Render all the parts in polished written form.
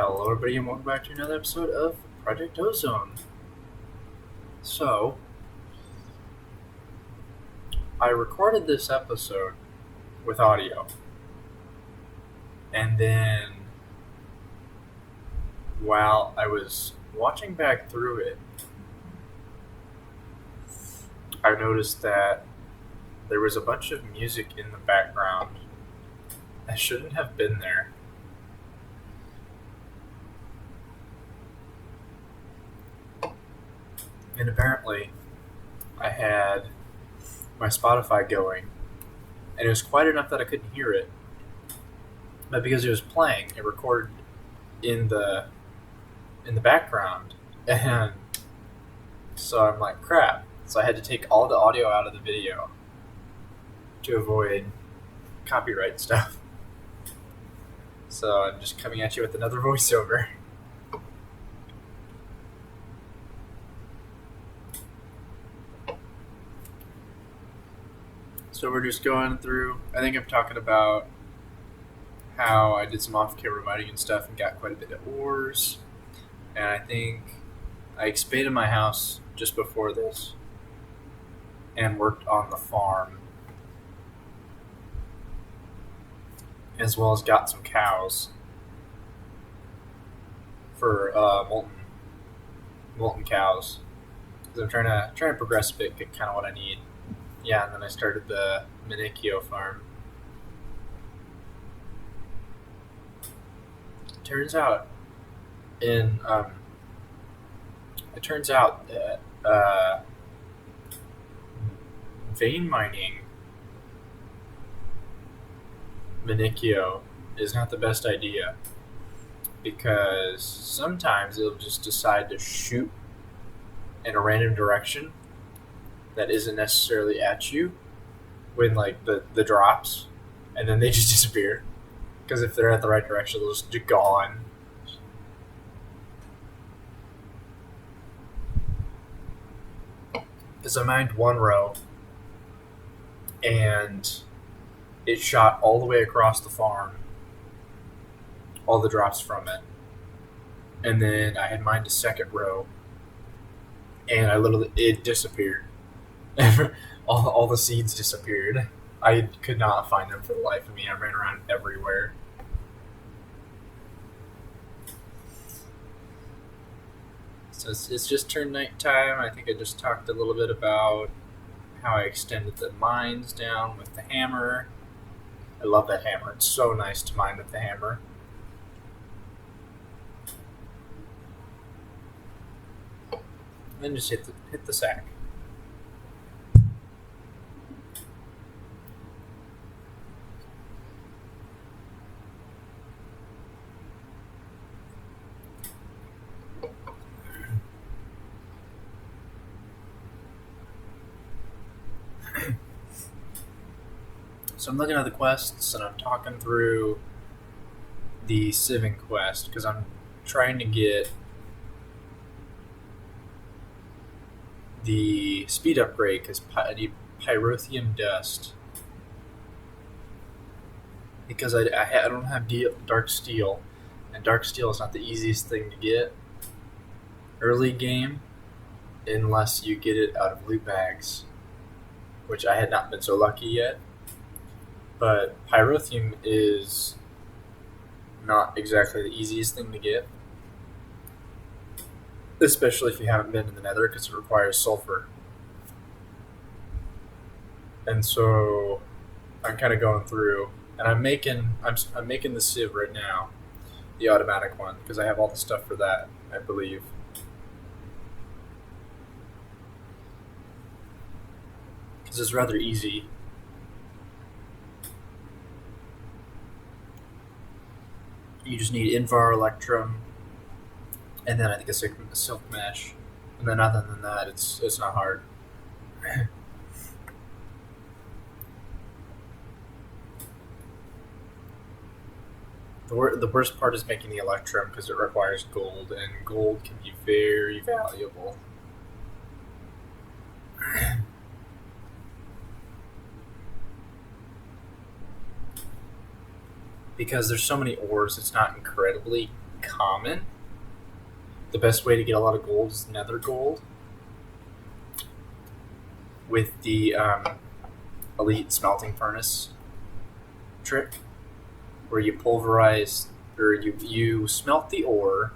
Hello, everybody, and welcome back to another episode of Project Ozone. So, I recorded this episode with audio, and then while I was watching back through it, I noticed that there was a bunch of music in the background that shouldn't have been there. And apparently, I had my Spotify going, and it was quiet enough that I couldn't hear it. But because it was playing, it recorded in the background, and so I'm like, crap. So I had to take all the audio out of the video to avoid copyright stuff. So I'm just coming at you with another voiceover. So we're just going through, I think I'm talking about how I did some off-camera writing and stuff and got quite a bit of ores. And I think I expanded my house just before this and worked on the farm, as well as got some cows for molten cows. Because I'm trying to progress a bit, get kind of what I need. Yeah, and then I started the Manicchio farm. Turns out, in it turns out that vein mining Manicchio is not the best idea, because sometimes it'll just decide to shoot in a random direction that isn't necessarily at you when like the drops, and then they just disappear, because if they're at the right direction they'll just be gone. Because I mined one row and it shot all the way across the farm, all the drops from it, and then I had mined a second row and it disappeared. all the seeds disappeared. I could not find them for the life of me. I ran around everywhere. So it's just turned nighttime. I think I just talked a little bit about how I extended the mines down with the hammer. I love that hammer. It's so nice to mine with the hammer. And then just hit the sack. So I'm looking at the quests and I'm talking through the sieving quest because I'm trying to get the speed upgrade because I need pyrotheum dust, because I don't have dark steel, and dark steel is not the easiest thing to get early game unless you get it out of loot bags, which I had not been so lucky yet. But pyrotheum is not exactly the easiest thing to get, especially if you haven't been in the Nether, because it requires sulfur. And so I'm kind of going through, and I'm making the sieve right now, the automatic one, because I have all the stuff for that, I believe. Because it's rather easy. You just need Invar Electrum, and then I think a silk mesh, and then other than that, it's not hard. The worst part is making the Electrum, because it requires gold, and gold can be very valuable. Because there's so many ores, it's not incredibly common. The best way to get a lot of gold is nether gold with the elite smelting furnace trick, where you pulverize, or you smelt the ore.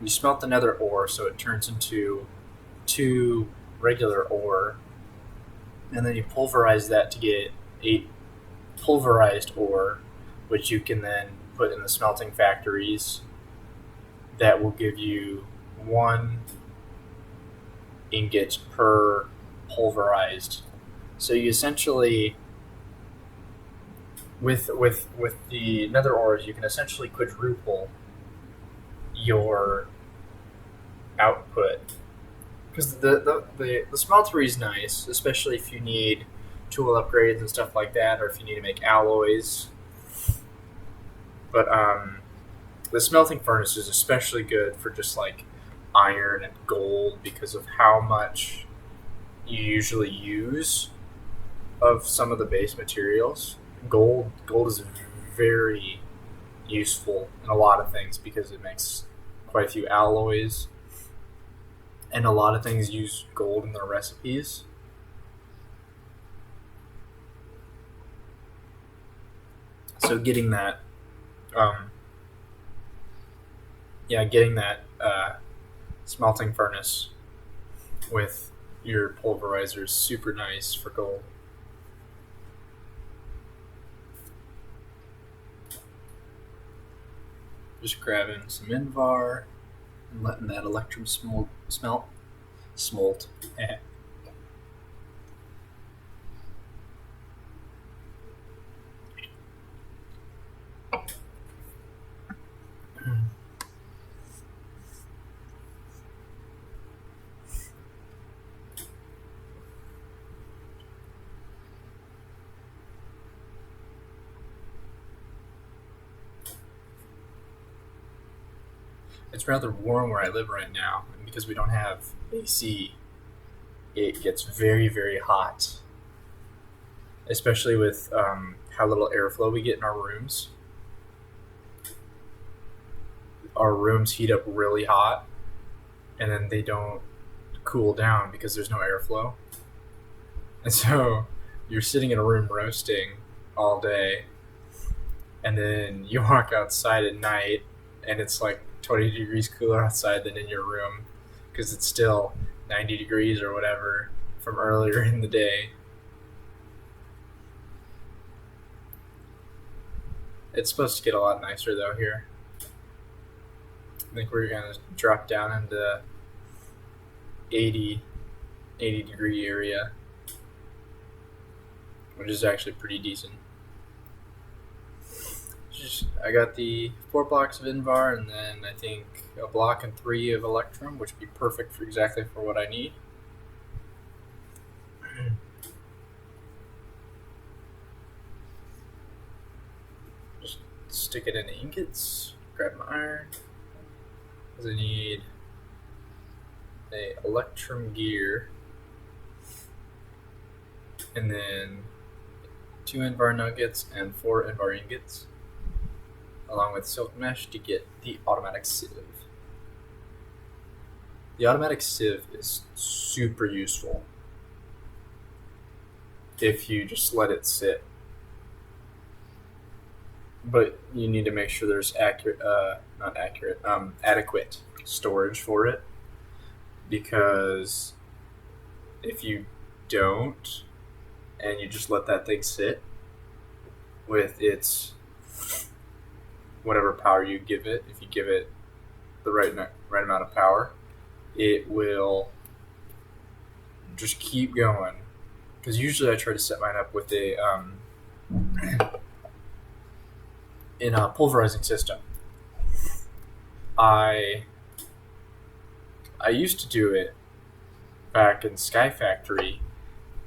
You smelt the nether ore so it turns into 2 regular ore, and then you pulverize that to get 8 pulverized ore, which you can then put in the smelting factories. That will give you 1 ingot per pulverized. So you essentially, with the nether ores, you can essentially quadruple your output. Because the smeltery is nice, especially if you need tool upgrades and stuff like that, or if you need to make alloys. But the smelting furnace is especially good for just like iron and gold because of how much you usually use of some of the base materials. Gold is very useful in a lot of things because it makes quite a few alloys, and a lot of things use gold in their recipes. So getting that smelting furnace with your pulverizer is super nice for gold. Just grabbing some Invar and letting that electrum smelt. It's rather warm where I live right now, and because we don't have AC, it gets very, very hot. Especially with how little airflow we get in our rooms. Our rooms heat up really hot, and then they don't cool down because there's no airflow. And so you're sitting in a room roasting all day, and then you walk outside at night, and it's like 20 degrees cooler outside than in your room because it's still 90 degrees or whatever from earlier in the day. It's supposed to get a lot nicer though here. I think we're going to drop down into 80 degree area, which is actually pretty decent. I got the 4 blocks of Invar, and then I think a block and 3 of Electrum, which would be perfect for exactly for what I need. Just stick it in ingots, grab my iron, because I need a Electrum gear, and then 2 Invar nuggets and 4 Invar ingots, along with silk mesh to get the automatic sieve. The automatic sieve is super useful if you just let it sit. But you need to make sure there's adequate storage for it, because if you don't and you just let that thing sit with its whatever power you give it, if you give it the right amount of power, it will just keep going. Because usually I try to set mine up with in a pulverizing system. I used to do it back in Sky Factory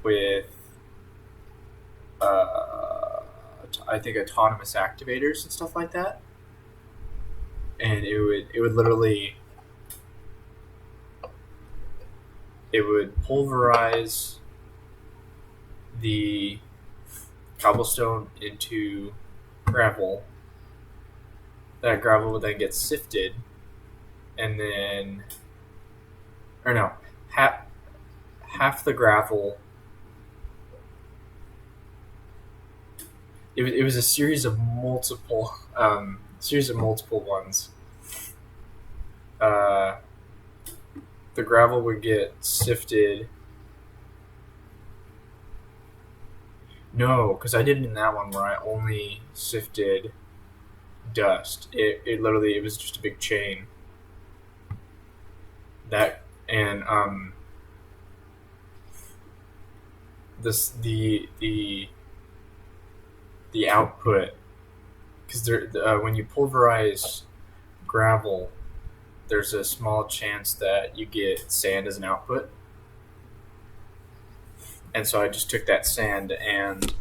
with I think autonomous activators and stuff like that, and it would literally pulverize the cobblestone into gravel, that gravel would then get sifted, and then, or no, half the gravel. It was a series of multiple ones. Uh, the gravel would get sifted. No, because I did it in that one where I only sifted dust. It literally, it was just a big chain. That and this the output, because when you pulverize gravel, there's a small chance that you get sand as an output. And so I just took that sand and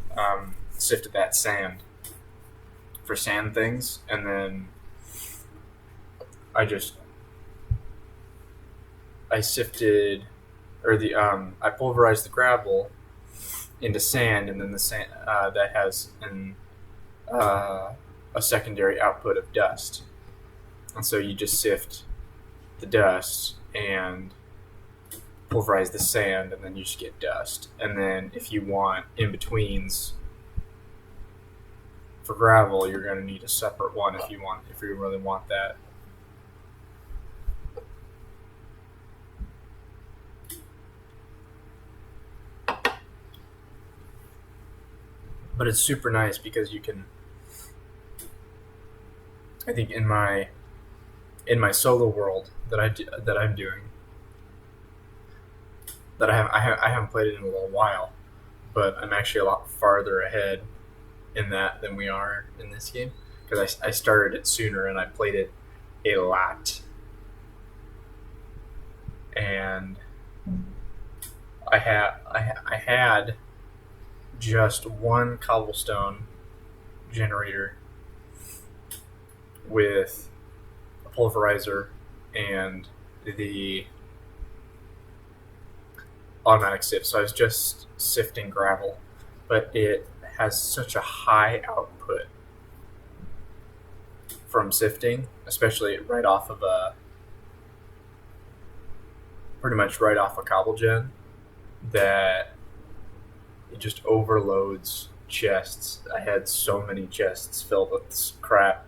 sifted that sand for sand things, and then I sifted, or I pulverized the gravel into sand, and then the sand that has a secondary output of dust. And so you just sift the dust and pulverize the sand, and then you just get dust. And then if you want in betweens for gravel, you're going to need a separate one if you really want that. But it's super nice because you can, I think in my solo world that I'm doing, that I haven't played it in a little while, but I'm actually a lot farther ahead in that than we are in this game, because I started it sooner and I played it a lot, and I had just one cobblestone generator with a pulverizer and the automatic sift. So I was just sifting gravel, but it has such a high output from sifting, especially pretty much right off a cobble gen, that it just overloads chests. I had so many chests filled with this crap.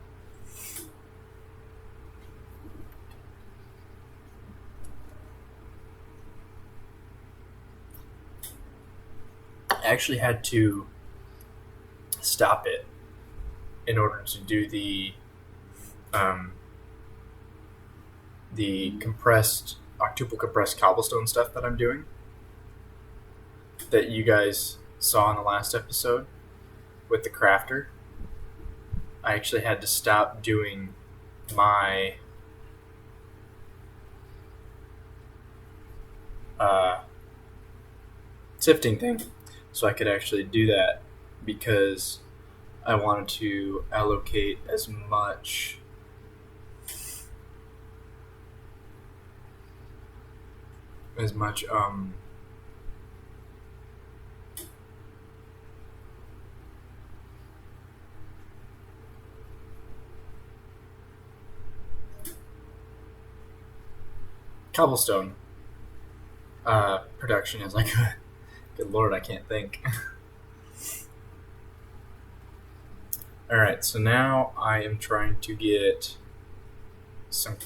I actually had to stop it in order to do the compressed octuple compressed cobblestone stuff that I'm doing, that you guys saw in the last episode with the crafter. I actually had to stop doing my sifting thing so I could actually do that, because I wanted to allocate as much cobblestone production as I could. Good Lord, I can't think. Alright, so now I am trying to get some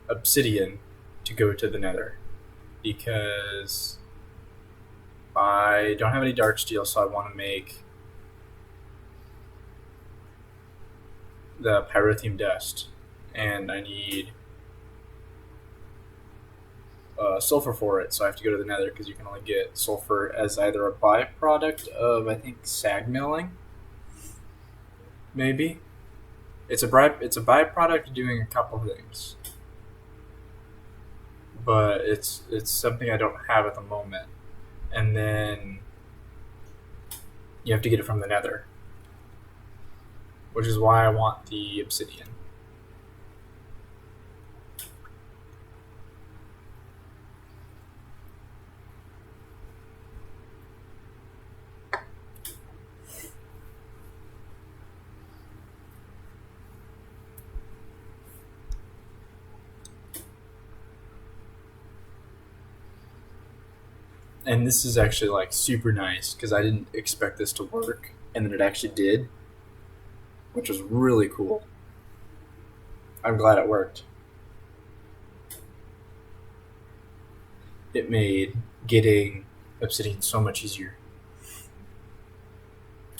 obsidian to go to the nether, because I don't have any dark steel, so I want to make the pyrotheum dust, and I need sulfur for it, so I have to go to the nether, because you can only get sulfur as either a byproduct of, I think, sag milling. Maybe it's a byproduct of doing a couple things, but it's something I don't have at the moment. And then you have to get it from the nether, which is why I want the obsidian. And this is actually like super nice because I didn't expect this to work, and then it actually did, which was really cool. I'm glad it worked. It made getting obsidian so much easier.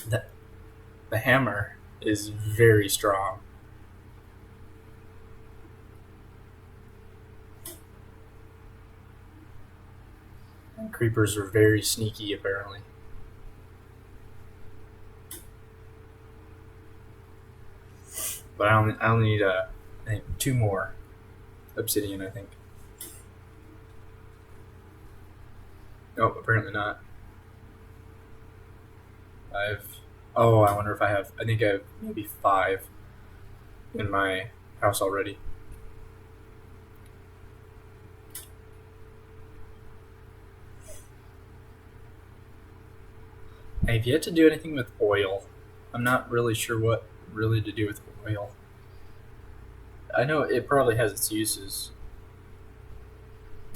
The, the hammer is very strong. And creepers are very sneaky, apparently. But I only need I think 2 more obsidian. I think. Oh, apparently not. I've. Oh, I wonder if I have. I think I have maybe 5 in my house already. I have yet to do anything with oil. I'm not really sure what really to do with oil. I know it probably has its uses,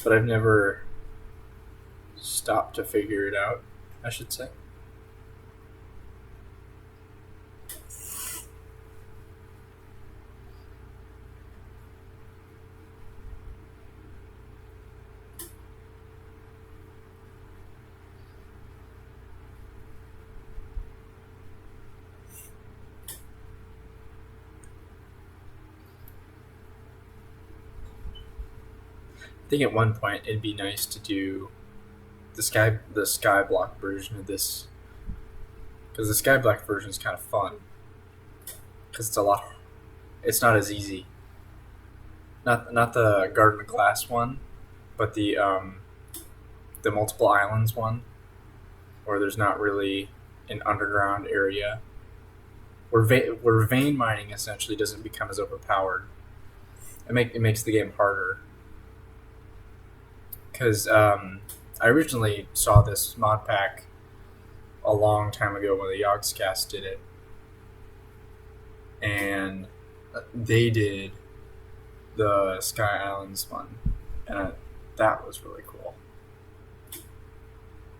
but I've never stopped to figure it out, I should say. I think at one point it'd be nice to do the sky block version of this, because the sky block version is kind of fun because it's not as easy. Not the Garden of Glass one, but the multiple islands one, where there's not really an underground area where vein mining essentially doesn't become as overpowered. It makes the game harder because I originally saw this mod pack a long time ago when the Yogscast did it, and they did the Sky Islands one, and that was really cool.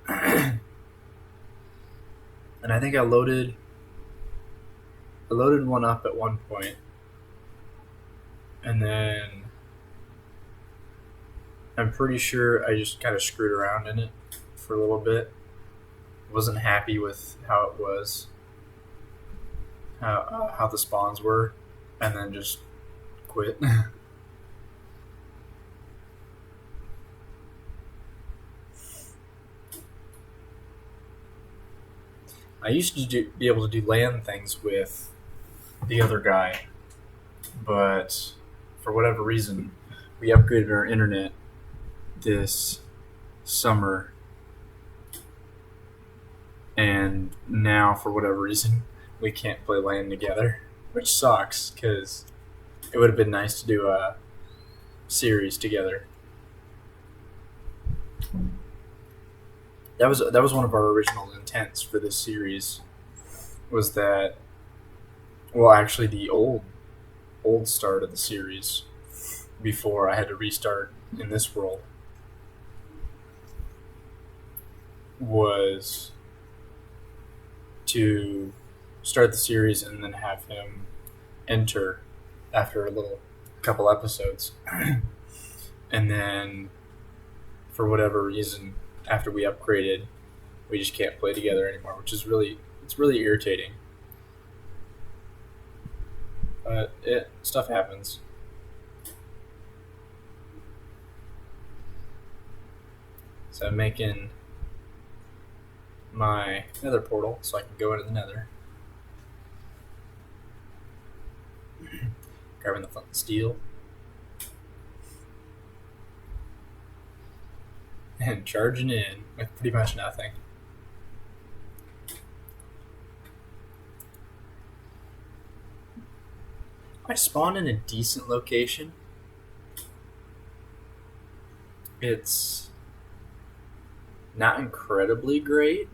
And I think I loaded one up at one point, and then I'm pretty sure I just kind of screwed around in it for a little bit. Wasn't happy with how it was, how the spawns were, and then just quit. I used to be able to do land things with the other guy, but for whatever reason, we upgraded our internet this summer, and now for whatever reason, we can't play land together, which sucks because it would have been nice to do a series together. That was one of our original intents for this series. Was that, well, actually the old start of the series before I had to restart in this world was to start the series and then have him enter after a little couple episodes. And then for whatever reason, after we upgraded, we just can't play together anymore, which is really irritating. But stuff happens. So I'm making my nether portal so I can go into the nether. Grabbing the flint and steel. And charging in with pretty much nothing. I spawned in a decent location. It's not incredibly great,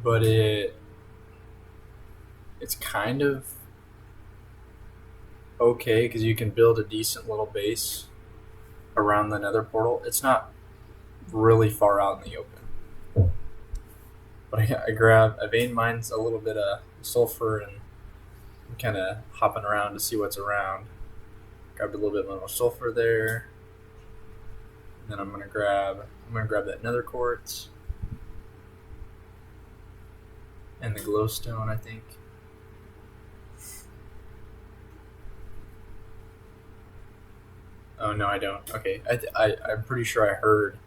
but it's kind of okay because you can build a decent little base around the nether portal. It's not really far out in the open. But I vein mine's a little bit of sulfur, and I'm kind of hopping around to see what's around. Grabbed a little bit more sulfur there. And then I'm gonna grab that nether quartz and the glowstone, I think. Oh no, I don't. Okay, I'm pretty sure I heard.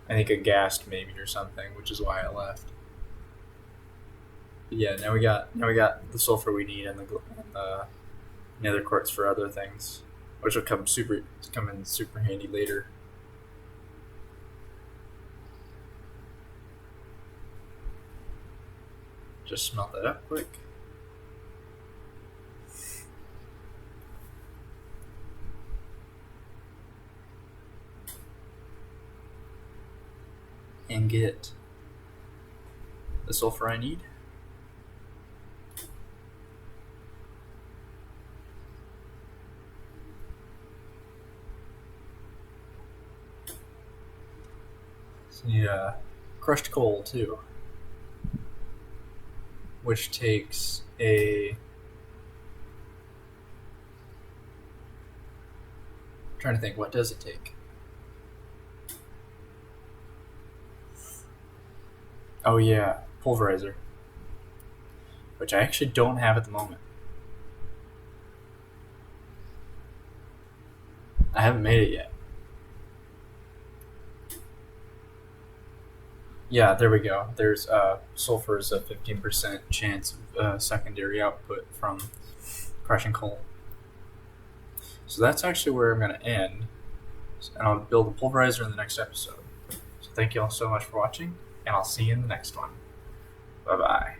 I think a ghast maybe or something, which is why I left. But yeah, now we got the sulfur we need and the nether quartz for other things, which will come in super handy later. Just smelt that up quick. And get the sulfur I need. So you need crushed coal too, which takes a. I'm trying to think, what does it take? Oh yeah, pulverizer, which I actually don't have at the moment. I haven't made it yet. Yeah, there we go. There's sulfur is a 15% chance of secondary output from crushing coal. So that's actually where I'm going to end, and I'll build a pulverizer in the next episode. So thank you all so much for watching, and I'll see you in the next one. Bye bye.